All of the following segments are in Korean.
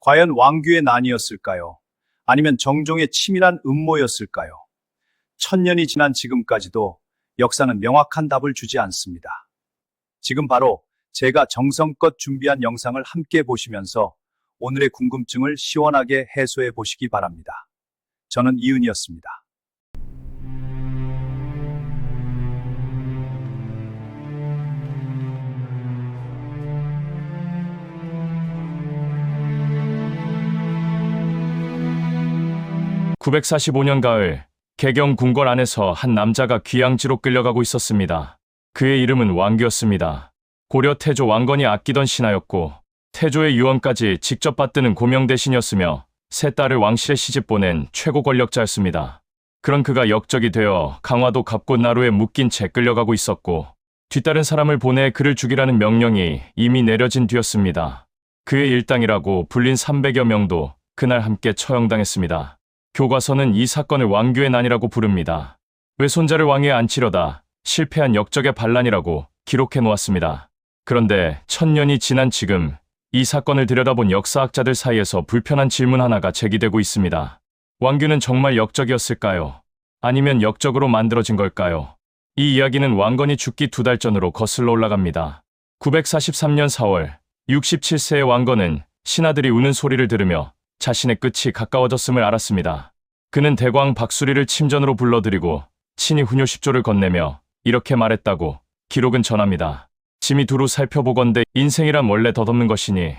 과연 왕규의 난이었을까요? 아니면 정종의 치밀한 음모였을까요? 천년이 지난 지금까지도 역사는 명확한 답을 주지 않습니다. 지금 바로 제가 정성껏 준비한 영상을 함께 보시면서 오늘의 궁금증을 시원하게 해소해 보시기 바랍니다. 저는 이은이었습니다. (945년) 가을, 개경 궁궐 안에서 한 남자가 귀양지로 끌려가고 있었습니다. 그의 이름은 왕규였습니다. 고려 태조 왕건이 아끼던 신하였고 태조의 유언까지 직접 받드는 고명대신이었으며 세 딸을 왕실에 시집 보낸 최고 권력자였습니다. 그런 그가 역적이 되어 강화도 갑곶나루에 묶인 채 끌려가고 있었고 뒤따른 사람을 보내 그를 죽이라는 명령이 이미 내려진 뒤였습니다. 그의 일당이라고 불린 300여 명도 그날 함께 처형당했습니다. 교과서는 이 사건을 왕규의 난이라고 부릅니다. 외손자를 왕위에 앉히려다 실패한 역적의 반란이라고 기록해 놓았습니다. 그런데 천년이 지난 지금 이 사건을 들여다본 역사학자들 사이에서 불편한 질문 하나가 제기되고 있습니다. 왕규는 정말 역적이었을까요? 아니면 역적으로 만들어진 걸까요? 이 이야기는 왕건이 죽기 2달 전으로 거슬러 올라갑니다. 943년 4월, 67세의 왕건은 신하들이 우는 소리를 들으며 자신의 끝이 가까워졌음을 알았습니다. 그는 대광 박수리를 침전으로 불러들이고 친히 훈효10조를 건네며 이렇게 말했다고 기록은 전합니다. 짐이 두루 살펴보건대 인생이란 원래 덧없는 것이니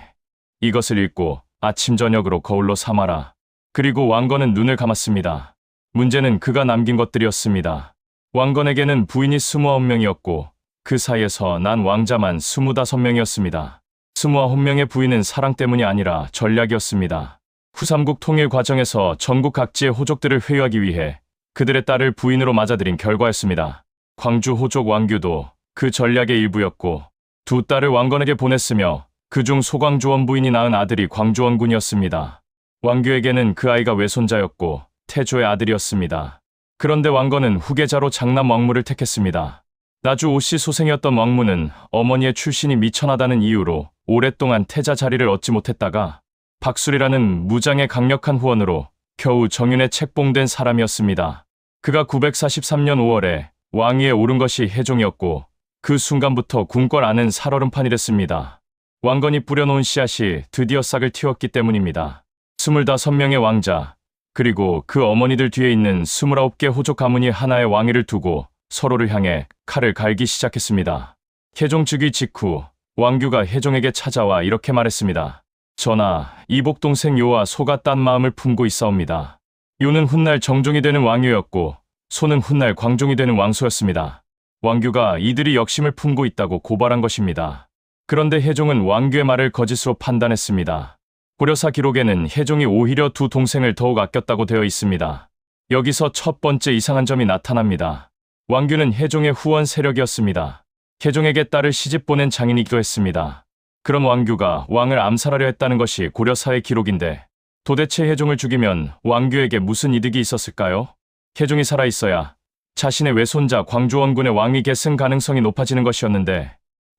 이것을 읽고 아침 저녁으로 거울로 삼아라. 그리고 왕건은 눈을 감았습니다. 문제는 그가 남긴 것들이었습니다. 왕건에게는 부인이 29명이었고 그 사이에서 난 왕자만 25명이었습니다. 29명의 부인은 사랑 때문이 아니라 전략이었습니다. 후삼국 통일 과정에서 전국 각지의 호족들을 회유하기 위해 그들의 딸을 부인으로 맞아들인 결과였습니다. 광주 호족 왕규도 그 전략의 일부였고 두 딸을 왕건에게 보냈으며 그중 소광주원 부인이 낳은 아들이 광주원군이었습니다. 왕규에게는 그 아이가 외손자였고 태조의 아들이었습니다. 그런데 왕건은 후계자로 장남 왕무를 택했습니다. 나주 오씨 소생이었던 왕무는 어머니의 출신이 미천하다는 이유로 오랫동안 태자 자리를 얻지 못했다가 박술이라는 무장의 강력한 후원으로 겨우 정윤에 책봉된 사람이었습니다. 그가 943년 5월에 왕위에 오른 것이 해종이었고 그 순간부터 궁궐 안은 살얼음판이 됐습니다. 왕건이 뿌려놓은 씨앗이 드디어 싹을 틔웠기 때문입니다. 25명의 왕자, 그리고 그 어머니들 뒤에 있는 29개 호족 가문이 하나의 왕위를 두고 서로를 향해 칼을 갈기 시작했습니다. 해종 즉위 직후 왕규가 해종에게 찾아와 이렇게 말했습니다. 전하, 이복 동생 요와 소가 딴 마음을 품고 있사옵니다. 요는 훗날 정종이 되는 왕유였고 소는 훗날 광종이 되는 왕소였습니다. 왕규가 이들이 역심을 품고 있다고 고발한 것입니다. 그런데 해종은 왕규의 말을 거짓으로 판단했습니다. 고려사 기록에는 해종이 오히려 두 동생을 더욱 아꼈다고 되어 있습니다. 여기서 첫 번째 이상한 점이 나타납니다. 왕규는 해종의 후원 세력이었습니다. 해종에게 딸을 시집 보낸 장인이기도 했습니다. 그런 왕규가 왕을 암살하려 했다는 것이 고려사의 기록인데 도대체 해종을 죽이면 왕규에게 무슨 이득이 있었을까요? 해종이 살아있어야 자신의 외손자 광주원군의 왕위 계승 가능성이 높아지는 것이었는데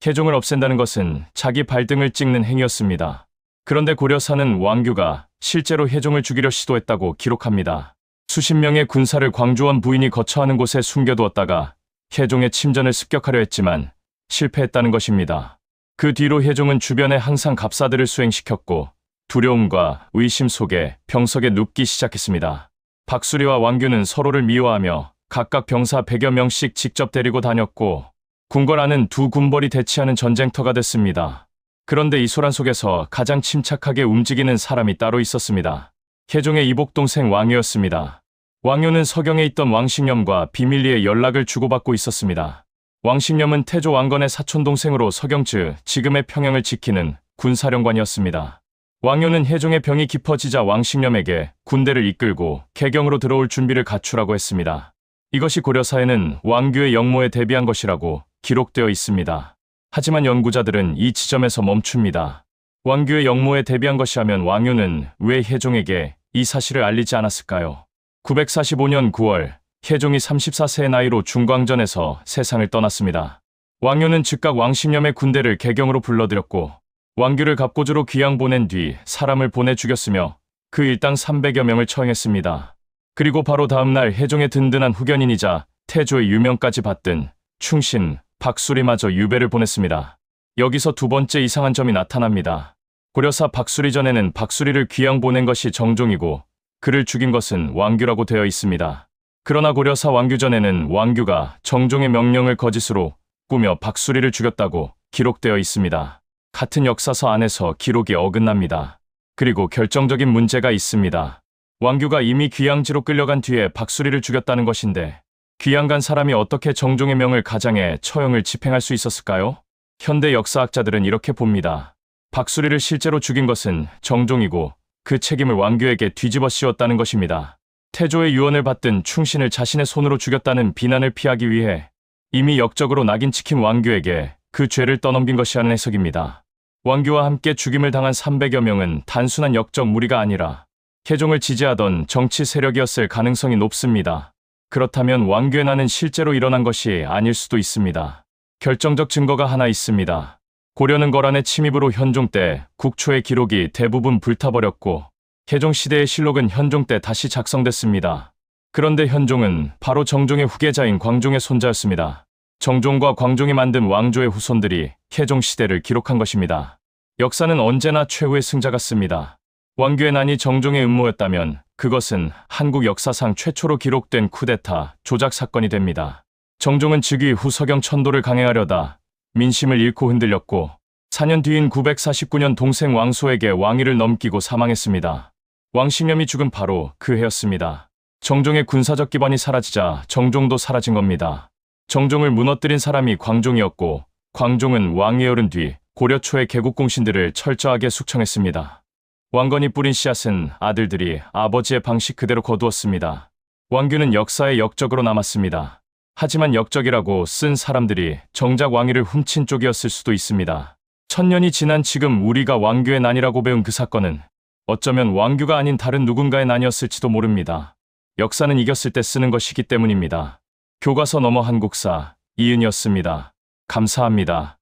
해종을 없앤다는 것은 자기 발등을 찍는 행위였습니다. 그런데 고려사는 왕규가 실제로 해종을 죽이려 시도했다고 기록합니다. 수십 명의 군사를 광주원 부인이 거처하는 곳에 숨겨두었다가 해종의 침전을 습격하려 했지만 실패했다는 것입니다. 그 뒤로 해종은 주변에 항상 갑사들을 수행시켰고 두려움과 의심 속에 병석에 눕기 시작했습니다. 박수리와 왕규는 서로를 미워하며 각각 병사 100여 명씩 직접 데리고 다녔고 궁궐 안은 두 군벌이 대치하는 전쟁터가 됐습니다. 그런데 이 소란 속에서 가장 침착하게 움직이는 사람이 따로 있었습니다. 해종의 이복 동생 왕유였습니다. 왕유는 서경에 있던 왕식념과 비밀리에 연락을 주고받고 있었습니다. 왕식념은 태조 왕건의 사촌동생으로 서경 지금의 평양을 지키는 군사령관이었습니다. 왕유는 해종의 병이 깊어지자 왕식념에게 군대를 이끌고 개경으로 들어올 준비를 갖추라고 했습니다. 이것이 고려사에는 왕규의 역모에 대비한 것이라고 기록되어 있습니다. 하지만 연구자들은 이 지점에서 멈춥니다. 왕규의 역모에 대비한 것이라면 왕유는 왜 해종에게 이 사실을 알리지 않았을까요? 945년 9월, 해종이 34세의 나이로 중광전에서 세상을 떠났습니다. 왕유는 즉각 왕식념의 군대를 개경으로 불러들였고 왕규를 갑고주로 귀양 보낸 뒤 사람을 보내 죽였으며 그 일당 300여 명을 처형했습니다. 그리고 바로 다음 날 해종의 든든한 후견인이자 태조의 유명까지 받든 충신, 박수리마저 유배를 보냈습니다. 여기서 두 번째 이상한 점이 나타납니다. 고려사 박수리 전에는 박수리를 귀양 보낸 것이 정종이고 그를 죽인 것은 왕규라고 되어 있습니다. 그러나 고려사 왕규 전에는 왕규가 정종의 명령을 거짓으로 꾸며 박수리를 죽였다고 기록되어 있습니다. 같은 역사서 안에서 기록이 어긋납니다. 그리고 결정적인 문제가 있습니다. 왕규가 이미 귀양지로 끌려간 뒤에 박수리를 죽였다는 것인데 귀양 간 사람이 어떻게 정종의 명을 가장해 처형을 집행할 수 있었을까요? 현대 역사학자들은 이렇게 봅니다. 박수리를 실제로 죽인 것은 정종이고 그 책임을 왕규에게 뒤집어 씌웠다는 것입니다. 태조의 유언을 받든 충신을 자신의 손으로 죽였다는 비난을 피하기 위해 이미 역적으로 낙인 찍힌 왕규에게 그 죄를 떠넘긴 것이라는 해석입니다. 왕규와 함께 죽임을 당한 300여 명은 단순한 역적 무리가 아니라 태종을 지지하던 정치 세력이었을 가능성이 높습니다. 그렇다면 왕규의 난은 실제로 일어난 것이 아닐 수도 있습니다. 결정적 증거가 하나 있습니다. 고려는 거란의 침입으로 현종 때 국초의 기록이 대부분 불타버렸고 태종 시대의 실록은 현종 때 다시 작성됐습니다. 그런데 현종은 바로 정종의 후계자인 광종의 손자였습니다. 정종과 광종이 만든 왕조의 후손들이 태종 시대를 기록한 것입니다. 역사는 언제나 최후의 승자 같습니다. 왕규의 난이 정종의 음모였다면 그것은 한국 역사상 최초로 기록된 쿠데타, 조작 사건이 됩니다. 정종은 즉위 후 서경 천도를 강행하려다 민심을 잃고 흔들렸고 4년 뒤인 949년 동생 왕소에게 왕위를 넘기고 사망했습니다. 왕신념이 죽은 바로 그 해였습니다. 정종의 군사적 기반이 사라지자 정종도 사라진 겁니다. 정종을 무너뜨린 사람이 광종이었고 광종은 왕위에 오른 뒤 고려 초의 개국공신들을 철저하게 숙청했습니다. 왕건이 뿌린 씨앗은 아들들이 아버지의 방식 그대로 거두었습니다. 왕규는 역사의 역적으로 남았습니다. 하지만 역적이라고 쓴 사람들이 정작 왕위를 훔친 쪽이었을 수도 있습니다. 1000년이 지난 지금 우리가 왕규의 난이라고 배운 그 사건은 어쩌면 왕규가 아닌 다른 누군가의 난이었을지도 모릅니다. 역사는 이겼을 때 쓰는 것이기 때문입니다. 교과서 넘어 한국사 이은이었습니다. 감사합니다.